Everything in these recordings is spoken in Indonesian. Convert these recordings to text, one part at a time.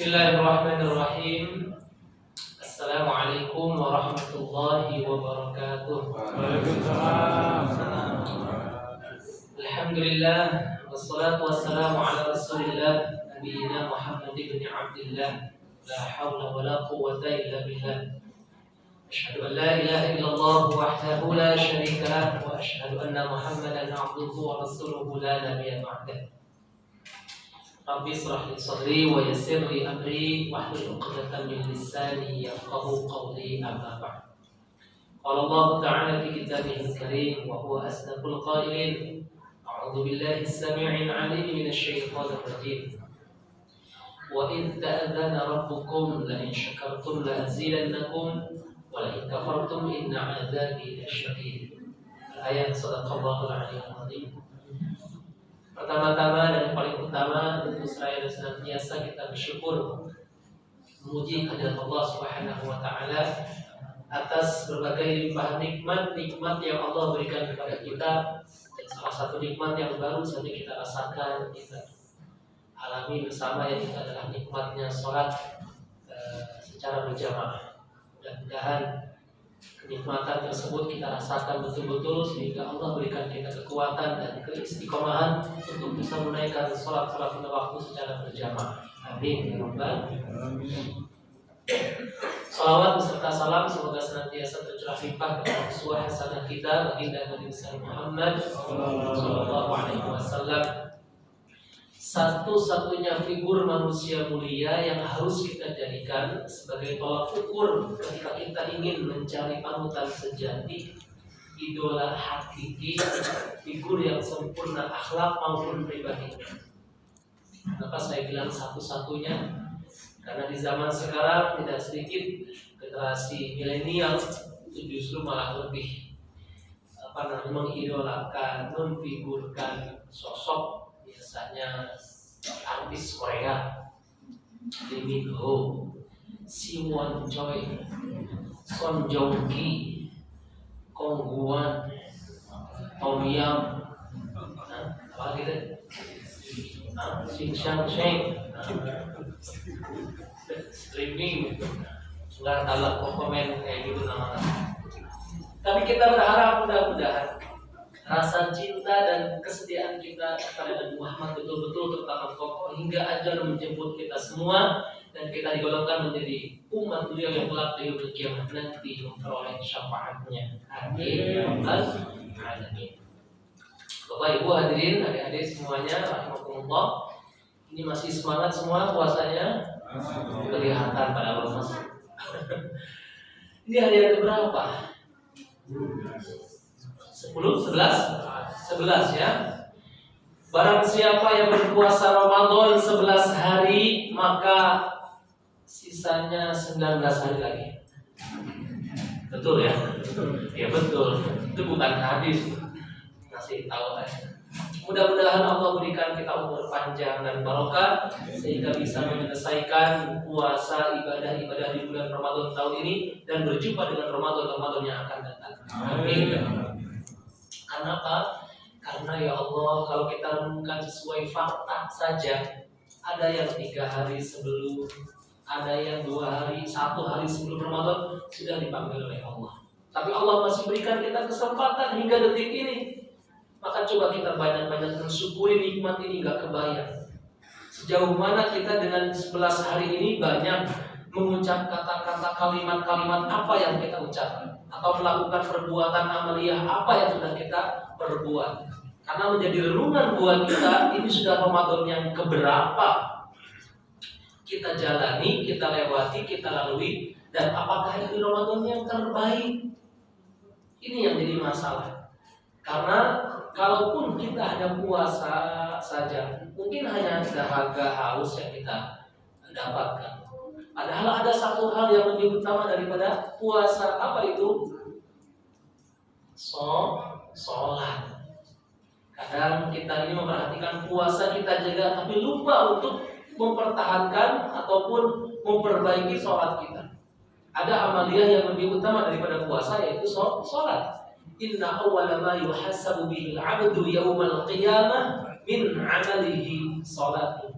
Bismillahirrahmanirrahim. Assalamualaikum warahmatullahi wabarakatuh. Waalaikumsalam. Alhamdulillah wassalatu wassalamu ala Rasulillah nabiyina Muhammad ibn Abdullah la haula wala quwwata illa billah. Asyhadu an la ilaha illallah wahdahu la syarika lah wa asyhadu anna Muhammadan abduhu wa rasuluhu la nabiyya ba'dah. Rabbi shrah li sadri wa yassir li amri wahlul 'uqdatam min lisani yafqahu qawli amma ba'd. Qala Allah ta'ala fi kitabihil karim wa huwa asdaqul qailin. A'udzu billahi as-sami'il 'alim minasy syaithanir rajim. Wa idh ta'adzana rabbukum la in syakartum la azidannakum wa la in kafartum inna 'adzabi lasyadid. Ayat sadaqallahul 'aliyyul 'azim. Pertama-tama dan paling utama tentu saya dan senantiasa kita bersyukur memuji kehadirat Allah Subhanahu wa taala atas berbagai limpahan nikmat yang Allah berikan kepada kita. Dan salah satu nikmat yang baru saja kita rasakan, kita alami bersama, yaitu adalah nikmatnya sholat secara berjamaah. Mudah-mudahan kenikmatan tersebut kita rasakan betul-betul sehingga Allah berikan kita kekuatan dan keistiqomahan untuk bisa menunaikan sholat-sholat lima waktu secara berjamaah. Amin ya rabbal alamin. Salawat beserta salam semoga senantiasa tercurah limpah kepada uswah hasanah kita baginda Nabi Muhammad sallallahu alaihi wasallam, satu-satunya figur manusia mulia yang harus kita jadikan sebagai tolak ukur ketika kita ingin mencari panutan sejati, idola hakiki, figur yang sempurna akhlak maupun pribadi. Kenapa saya bilang satu-satunya? Karena di zaman sekarang tidak sedikit generasi milenial itu justru malah lebih mengidolakan, memfigurkan sosok biasanya artis Korea, Lee Min Ho, Siwon Choi, Son Joong Ki, Kong Guan, Tom Yam, apa gitu, Shin Shang Sheng, streaming, nggak tahu komen kayak gitu nama-nama. Tapi kita berharap mudah-mudahan rasa cinta dan kesetiaan kita kepada Nabi Muhammad betul-betul tertanam kokoh hingga ajal menjemput kita semua dan kita digolongkan menjadi umat beliau yang kelak di yaumul kiamat nanti memperoleh syafaatnya. Amin ya rabbal alamin. Bapak Ibu hadirin, adik-adik semuanya, rahimakumullah. Ini masih semangat semua puasanya? Kelihatan pada lemas. Ini hari yang keberapa? 10, 11 ya. Barang siapa yang berpuasa Ramadan 11 hari, maka sisanya 19 hari lagi. Betul ya? Ya betul. Itu bukan hadis. Kasih tahu aja. Mudah-mudahan Allah berikan kita umur panjang dan barokah sehingga bisa menyelesaikan puasa ibadah-ibadah di bulan Ramadan tahun ini dan berjumpa dengan Ramadan yang akan datang. Amin. Karena apa? Karena ya Allah, kalau kita renungkan sesuai fakta saja, ada yang 3 hari sebelum, ada yang 2 hari, 1 hari sebelum Ramadan sudah dipanggil oleh Allah. Tapi Allah masih berikan kita kesempatan hingga detik ini. Maka coba kita banyak-banyak mensyukuri nikmat ini, gak kebayang sejauh mana kita dengan 11 hari ini banyak mengucap kata-kata, kalimat-kalimat apa yang kita ucapkan atau melakukan perbuatan amaliyah apa yang sudah kita perbuat. Karena menjadi renungan buat kita, ini sudah Ramadan yang keberapa kita jalani, kita lewati, kita lalui, dan apakah itu Ramadan yang terbaik? Ini yang jadi masalah. Karena kalaupun kita hanya puasa saja, mungkin hanya dahaga haus yang kita dapatkan. Padahal ada satu hal yang lebih utama daripada puasa. Apa itu? Sholat. Kadang kita ini memperhatikan puasa kita jaga, tapi lupa untuk mempertahankan ataupun memperbaiki sholat kita. Ada amaliyah yang lebih utama daripada puasa, yaitu sholat. Inna awwala ma yuhasabu bihil 'abdu yaumal qiyamah min 'amalihi sholatuh.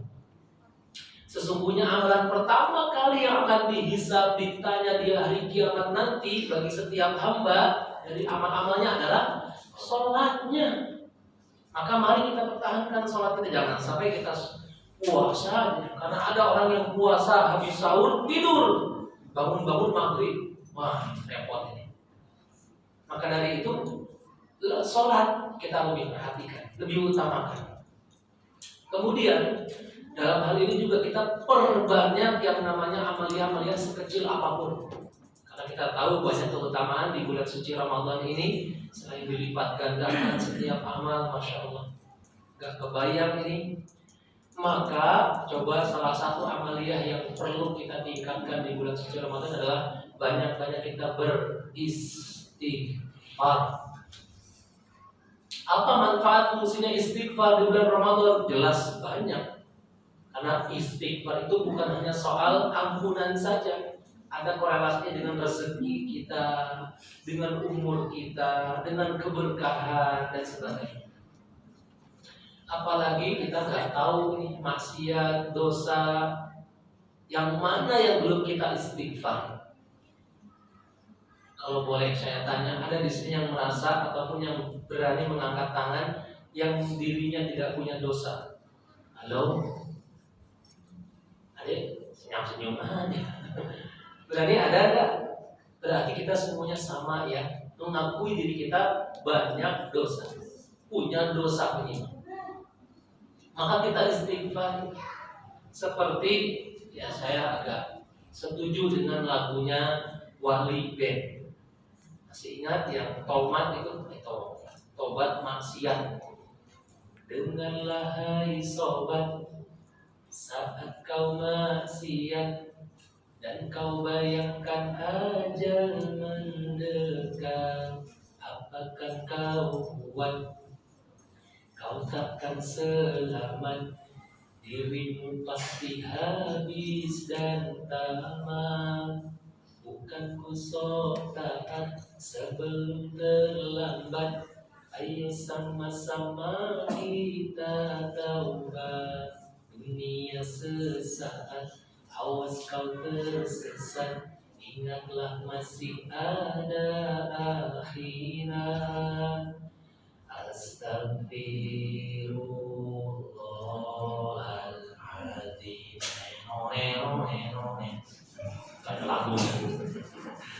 Sesungguhnya amalan pertama kali yang akan dihisab, ditanya di hari kiamat nanti bagi setiap hamba dari amal-amalnya adalah sholatnya. Maka mari kita pertahankan sholat kita, jangan sampai kita puasa. Karena ada orang yang puasa habis sahur tidur, bangun-bangun maghrib, wah repot ini. Maka dari itu sholat kita lebih perhatikan, lebih utamakan. Kemudian dalam hal ini juga kita perbanyak yang namanya amalia-amalia sekecil apapun. Karena kita tahu banyak keutamaan di bulan suci Ramadan ini. Selain dilipat gandakan setiap amal, Masya Allah, gak kebayang ini. Maka coba salah satu amalia yang perlu kita tingkatkan di bulan suci Ramadan adalah banyak-banyak kita beristighfar. Apa manfaat fungsinya istighfar di bulan Ramadan? Jelas banyak. Karena istighfar itu bukan hanya soal ampunan saja. Ada korelasinya dengan rezeki kita, dengan umur kita, dengan keberkahan dan sebagainya. Apalagi kita nggak tahu nih maksiat, dosa yang mana yang belum kita istighfar. Kalau boleh saya tanya, ada di sini yang merasa ataupun yang berani mengangkat tangan yang dirinya tidak punya dosa? Halo? Adik, senyum-senyum aja. Berani ada enggak? Berarti kita semuanya sama ya, mengakui diri kita banyak dosa, punya dosa penyimpan. Maka kita istighfar. Seperti ya, saya agak setuju dengan lagunya Wali Band. Masih ingat yang tobat itu, tobat maksiat. Dengarlah hai sobat, saat kau maksiat dan kau bayangkan ajal mendekat, apakah kau buat? Kau takkan selamat, dirimu pasti habis dan tamat. Bukan ku sok taat sebelum terlambat, ayo sama-sama kita taubat. Dunia sesaat, awas kau tersesat, ingatlah masih ada akhirat. Astagfirullahaladzim. Ada lagu.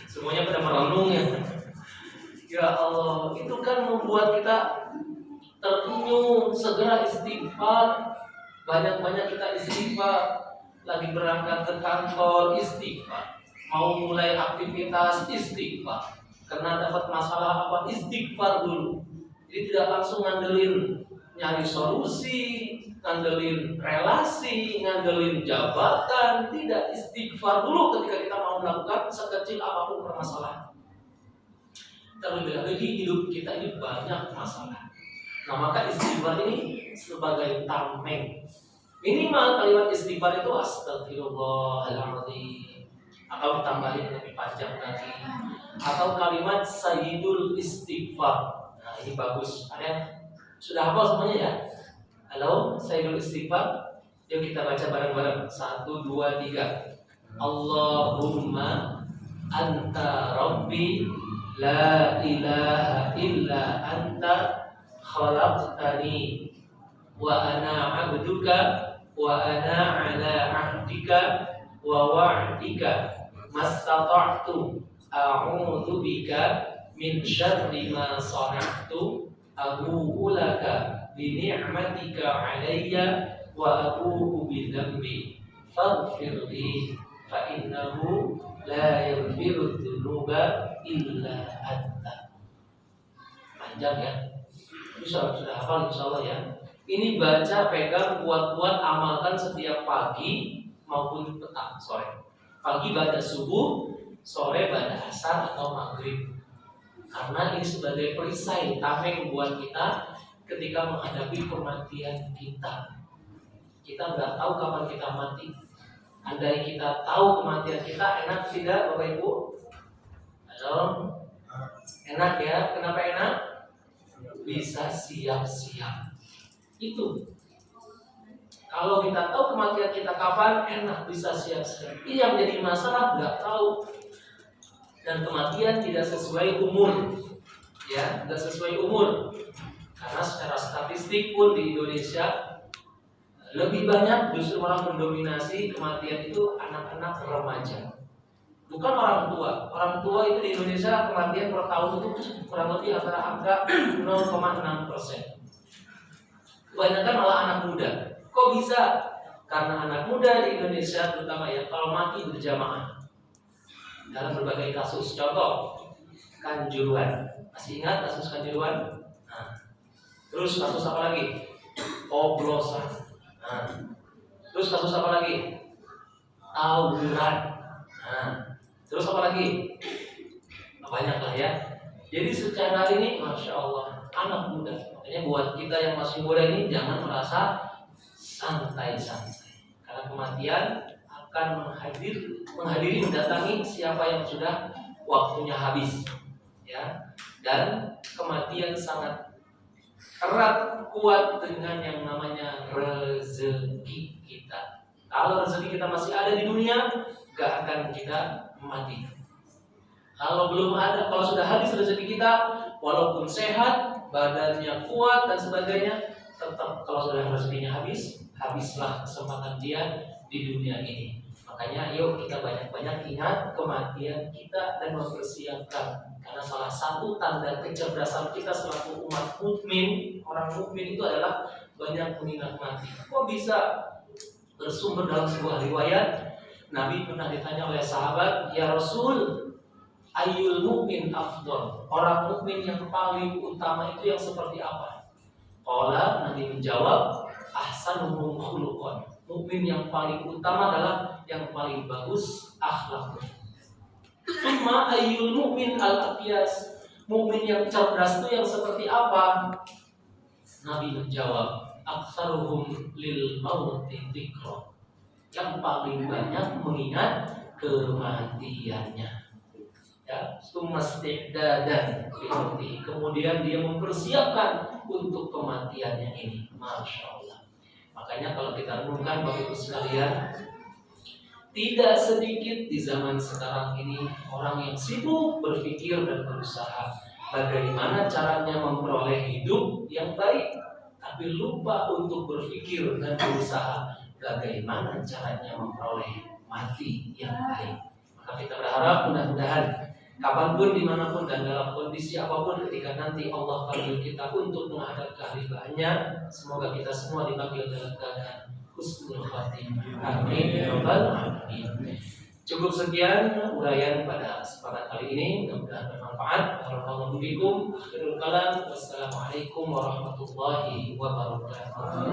Semuanya pada merenung ya. Ya Allah, itu kan membuat kita tersenyum. Segera istighfar. Banyak-banyak kita istighfar. Lagi berangkat ke kantor, istighfar. Mau mulai aktivitas, istighfar. Karena dapat masalah apa, istighfar dulu. Jadi tidak langsung ngandelin nyari solusi, ngandelin relasi, ngandelin jabatan. Tidak, istighfar dulu ketika kita mau melakukan sekecil apapun permasalahan. Terlebih lagi hidup kita ini banyak masalah. Nah, maka istighfar ini sebagai tameng. Minimal kalimat istighfar itu astagfirullahaladzim, atau tambahin lebih panjang lagi, atau kalimat sayyidul istighfar. Nah, ini bagus. Ada yang sudah hafal semuanya ya? Halo, sayyidul istighfar. Yuk kita baca bareng-bareng. 1, 2, 3. Allahumma anta rabbi la ilaha illa anta khalaqtani wa ana abduka wa ana ala ahdika wa wa'dika mastata'tu a'udzu bika min syarri ma sana'tu abu'u laka bi ni'matika 'alayya wa abu'u bi dhanbi faghfir li fa innahu la yaghfiru dzunuba illa anta. Panjang ya. Sudah hafal insyaallah ya. Ini baca, pegang, buat amalkan setiap pagi maupun petang, sore. Pagi baca subuh, sore baca asar atau maghrib. Karena ini sebagai perisai, tameng buat kita ketika menghadapi kematian kita. Kita nggak tahu kapan kita mati. Andai kita tahu kematian kita, enak tidak Bapak Ibu? Halo? Enak ya? Kenapa enak? Bisa siap-siap. Itu. Kalau kita tahu kematian kita kapan, enak bisa siap-siap. Ini yang menjadi masalah, nggak tahu. Dan kematian tidak sesuai umur, ya, tidak sesuai umur. Karena secara statistik pun di Indonesia lebih banyak justru malah mendominasi kematian itu anak-anak remaja. Bukan orang tua. Orang tua itu di Indonesia kematian per tahun itu kurang lebih antara angka 0,6%. Kebanyakan malah anak muda. Kok bisa? Karena anak muda di Indonesia terutama ya, kalau mati berjamaah dalam berbagai kasus. Contoh, Kanjuruhan. Masih ingat kasus Kanjuruhan? Nah, terus kasus apa lagi? Oplosan. Nah, terus kasus apa lagi? Tawuran. Nah, terus apa lagi? Banyak lah ya. Jadi secara ini, masya Allah, anak muda. Makanya buat kita yang masih muda ini jangan merasa santai-santai. Karena kematian akan menghadiri mendatangi siapa yang sudah waktunya habis. Ya. Dan kematian sangat erat kuat dengan yang namanya rezeki kita. Kalau rezeki kita masih ada di dunia, gak akan kita mati. Kalau belum ada, kalau sudah habis rezeki kita, walaupun sehat, badannya kuat dan sebagainya, tetap kalau sudah rezekinya habis, habislah kesempatan dia di dunia ini. Makanya yuk kita banyak-banyak ingat kematian kita dan mempersiapkan. Karena salah satu tanda kecerdasan kita selaku umat mukmin, orang mukmin itu adalah banyak mengingat mati. Kok bisa? Bersumber dalam sebuah riwayat, Nabi pernah ditanya oleh sahabat, "Ya Rasul, ayyul mukmin afdal?" Orang mukmin yang paling utama itu yang seperti apa? Qala, Nabi menjawab, "Ahsanuhum khuluqan." Mukmin yang paling utama adalah yang paling bagus akhlaknya. Cuma ayyul mukmin al-aqyas, mukmin yang cerdas itu yang seperti apa? Nabi menjawab, "Aktsaruhum lil mauti dzikra." Yang paling banyak mengingat kematiannya. Ya, sumastidadan liqauti. Kemudian dia mempersiapkan untuk kematiannya ini. Masya Allah. Makanya kalau kita renungkan Bapak Ibu sekalian, tidak sedikit di zaman sekarang ini orang yang sibuk berpikir dan berusaha bagaimana caranya memperoleh hidup yang baik, tapi lupa untuk berpikir dan berusaha bagaimana caranya memperoleh mati yang baik. Maka kita berharap mudah-mudahan kapanpun, dimanapun, dan dalam kondisi apapun, ketika nanti Allah panggil kita untuk menghadap kehadirannya, semoga kita semua dipanggil dalam keadaan husnul khatimah. Amin ya rabbal alamin. Cukup sekian uraian pada kesempatan kali ini, mudah-mudahan bermanfaat. Barakallahu fiikum. Akhirul kalam. Wassalamualaikum warahmatullahi wabarakatuh.